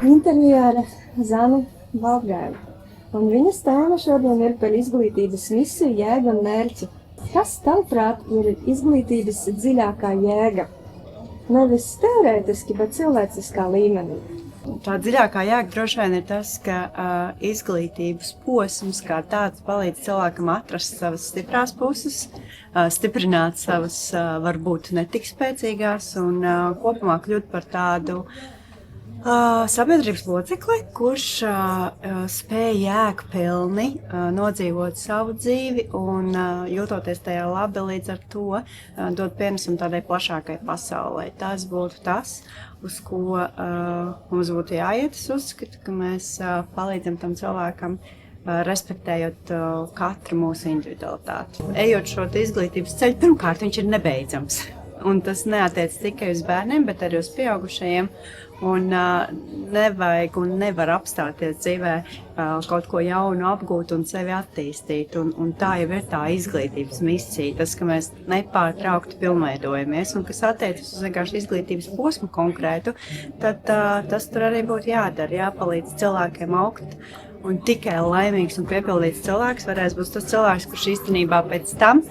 intervijā ar Zanu Valgailu. Un viņas tēma šodien ir par izglītības misiju, jēgu un mērķi. Kas, tavuprāt, ir izglītības dziļākā jēga? Nevis teorētiski, bet cilvēciskā līmenī. Tā dziļākā jēga droši vien ir tas, ka izglītības posms kā tāds palīdz cilvēkam atrast savas stiprās puses, stiprināt savas varbūt netik spēcīgās un kopumā kļūt par tādu sabiedrības locekli, kurš spēj jēgpilni nodzīvot savu dzīvi un jūtoties tajā labi, līdz ar to dot pienesumu tādai plašākai pasaulē. Tas būtu tas, uz ko mums būtu jāiet. Es uzskatu, ka mēs palīdzam tam cilvēkam, respektējot katru mūsu individualitāti. Ejot šo izglītības ceļu, pirmkārt, viņš ir nebeidzams. Un tas neatiec tikai uz bērniem, bet arī uz pieaugušajiem. Un nevajag un nevar apstāties dzīvē kaut ko jaunu apgūt un sevi attīstīt. Un tā jau ir tā izglītības misija, tas, ka mēs nepārtraukti pilnveidojamies. Un kas attiecas uz vienkārši izglītības posmu konkrētu, tad tas tur arī būtu jādara, jāpalīdz cilvēkiem augt. Un tikai laimīgs un piepildīts cilvēks varēs būt tas cilvēks, kurš īstenībā pēc tam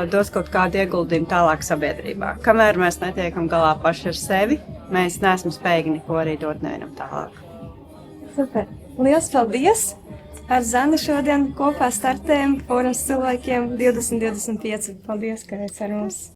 dos kaut kādu ieguldījumu tālāk sabiedrībā. Kamēr mēs netiekam galā paši ar sevi, mēs neesam spējīgi neko arī dot nevienam tālāk. Super! Liels paldies! Ar Zani šodien kopā startējam Fórums cilvēkiem 2025. Paldies, ka esi ar mums!